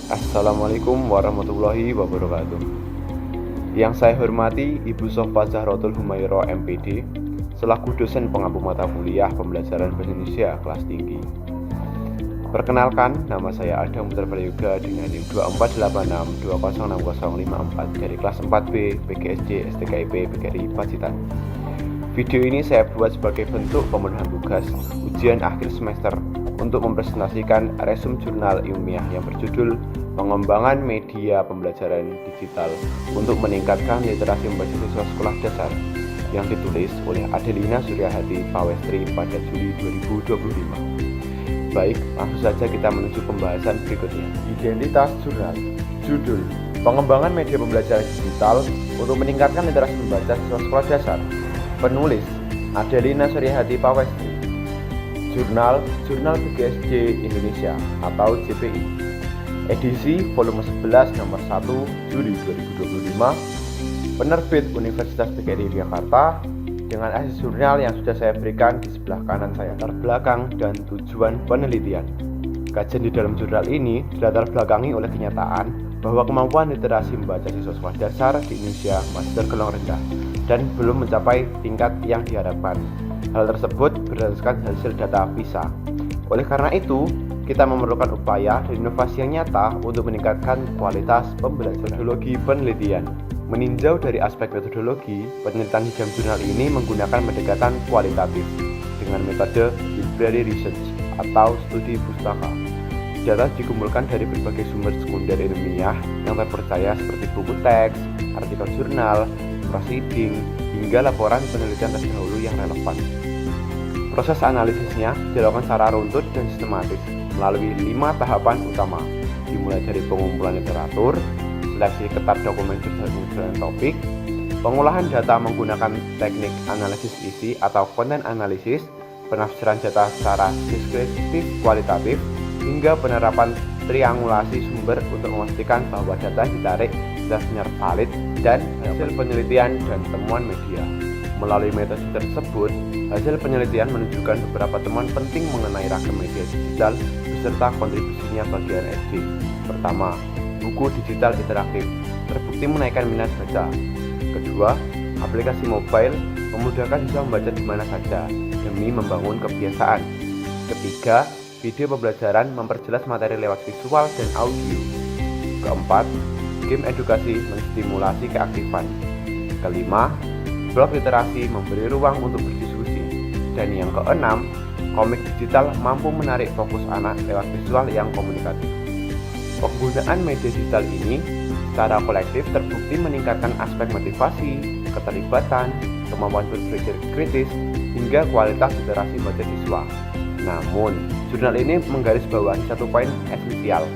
Assalamualaikum warahmatullahi wabarakatuh. Yang saya hormati Ibu Sofa Zahrotul Humairah MPD selaku dosen pengampu mata kuliah pembelajaran bahasa Indonesia kelas tinggi. Perkenalkan, nama saya Adam Putra Prayoga dengan NIM 2486206054 dari kelas 4B PGSJ STKIP PGRI Pacitan. Video ini saya buat sebagai bentuk pemenuhan tugas ujian akhir semester untuk mempresentasikan resum jurnal ilmiah yang berjudul Pengembangan Media Pembelajaran Digital untuk Meningkatkan Literasi Membaca Siswa Sekolah Dasar yang ditulis oleh Adelina Suryahati Pawestri pada Juli 2025. Baik, langsung saja kita menuju pembahasan berikutnya. Identitas jurnal. Judul: Pengembangan Media Pembelajaran Digital untuk Meningkatkan Literasi Membaca Siswa Sekolah Dasar. Penulis Adelina Suryahati Pawestri. Jurnal PGSJ Indonesia atau JPI. Edisi volume 11 nomor 1 Juli 2025. Penerbit Universitas PGRI Jakarta dengan isi jurnal yang sudah saya berikan di sebelah kanan saya. Latar belakang dan tujuan penelitian. Kajian di dalam jurnal ini dilatar belakangi oleh kenyataan bahwa kemampuan literasi membaca siswa sekolah dasar di Indonesia masih tergolong rendah dan belum mencapai tingkat yang diharapkan. Hal tersebut berdasarkan hasil data PISA. Oleh karena itu, kita memerlukan upaya dan inovasi yang nyata untuk meningkatkan kualitas pembelajaran. Metodologi penelitian. Meninjau dari aspek metodologi, penelitian di dalam jurnal ini menggunakan pendekatan kualitatif dengan metode library research atau studi pustaka. Data dikumpulkan dari berbagai sumber sekunder ilmiah yang terpercaya seperti buku teks, artikel jurnal, proceeding, hingga laporan penelitian terdahulu yang relevan. Proses analisisnya dilakukan secara runtut dan sistematis melalui 5 tahapan utama, dimulai dari pengumpulan literatur, seleksi ketat dokumen dan topik, pengolahan data menggunakan teknik analisis isi atau content analisis, penafsiran data secara deskriptif kualitatif, hingga penerapan triangulasi sumber untuk memastikan bahwa data ditarik benar-benar valid dan hasil penelitian dan temuan media. Melalui metode tersebut, hasil penelitian menunjukkan beberapa temuan penting mengenai ragam media digital beserta kontribusinya bagi NSD. Pertama, buku digital interaktif terbukti menaikkan minat baca. Kedua, aplikasi mobile memudahkan siswa membaca di mana saja demi membangun kebiasaan. Ketiga, video pembelajaran memperjelas materi lewat visual dan audio. Keempat, game edukasi menstimulasi keaktifan. Kelima, blog literasi memberi ruang untuk berdiskusi. Dan yang keenam, komik digital mampu menarik fokus anak lewat visual yang komunikatif. Penggunaan media digital ini secara kolektif terbukti meningkatkan aspek motivasi, keterlibatan, kemampuan berpikir kritis, hingga kualitas literasi baca siswa. Namun, jurnal ini menggarisbawahi satu poin esensial,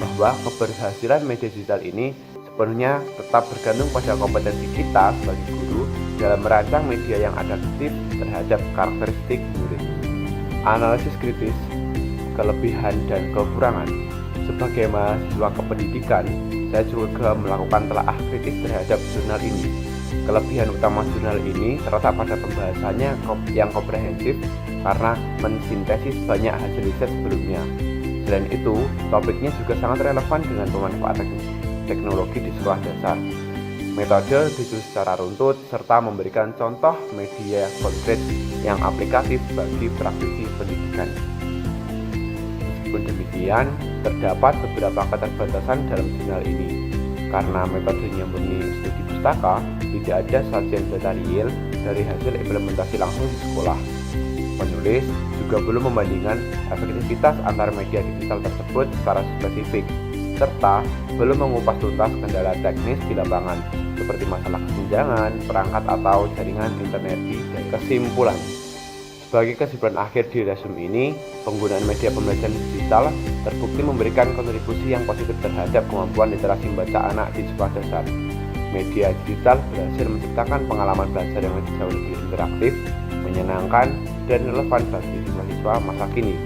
bahwa keberhasilan media digital ini sepenuhnya tetap bergantung pada kompetensi kita sebagai guru dalam merancang media yang adaptif terhadap karakteristik murid. Analisis kritis, kelebihan dan kekurangan. Sebagai mahasiswa kependidikan, saya juga melakukan telaah kritis terhadap jurnal ini. Kelebihan utama jurnal ini terletak pada pembahasannya yang komprehensif karena mensintesis banyak hasil riset sebelumnya. Selain itu, topiknya juga sangat relevan dengan pemanfaatan teknologi di sekolah dasar. Metode ditulis secara runtut serta memberikan contoh media konkret yang aplikatif bagi praktisi pendidikan. Meskipun demikian, terdapat beberapa keterbatasan dalam jurnal ini. Karena metodenya murni studi pustaka, tidak ada sajian data real dari hasil implementasi langsung di sekolah. Penulis juga belum membandingkan efektivitas antar media digital tersebut secara spesifik, serta belum mengupas tuntas kendala teknis di lapangan, seperti masalah kesenjangan, perangkat atau jaringan internet di daerah. Kesimpulan. Sebagai kesimpulan akhir di resum ini, penggunaan media pembelajaran digital terbukti memberikan kontribusi yang positif terhadap kemampuan literasi membaca anak di sekolah dasar. Media digital berhasil menciptakan pengalaman belajar yang jauh lebih interaktif, menyenangkan, dan relevan bagi siswa-siswa masa kini.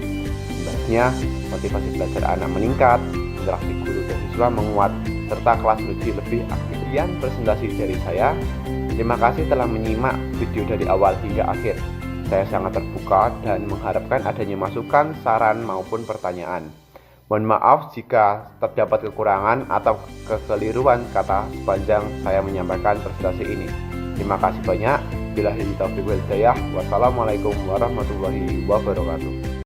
Imbasnya, motivasi belajar anak meningkat, interaksi guru dan siswa menguat, serta kelas menjadi lebih aktif. Sekian presentasi dari saya. Terima kasih telah menyimak video dari awal hingga akhir. Saya sangat terbuka dan mengharapkan adanya masukan, saran, maupun pertanyaan. Mohon maaf jika terdapat kekurangan atau kekeliruan kata sepanjang saya menyampaikan presentasi ini. Terima kasih banyak. Billahi taufiq wal hidayah. Wassalamualaikum warahmatullahi wabarakatuh.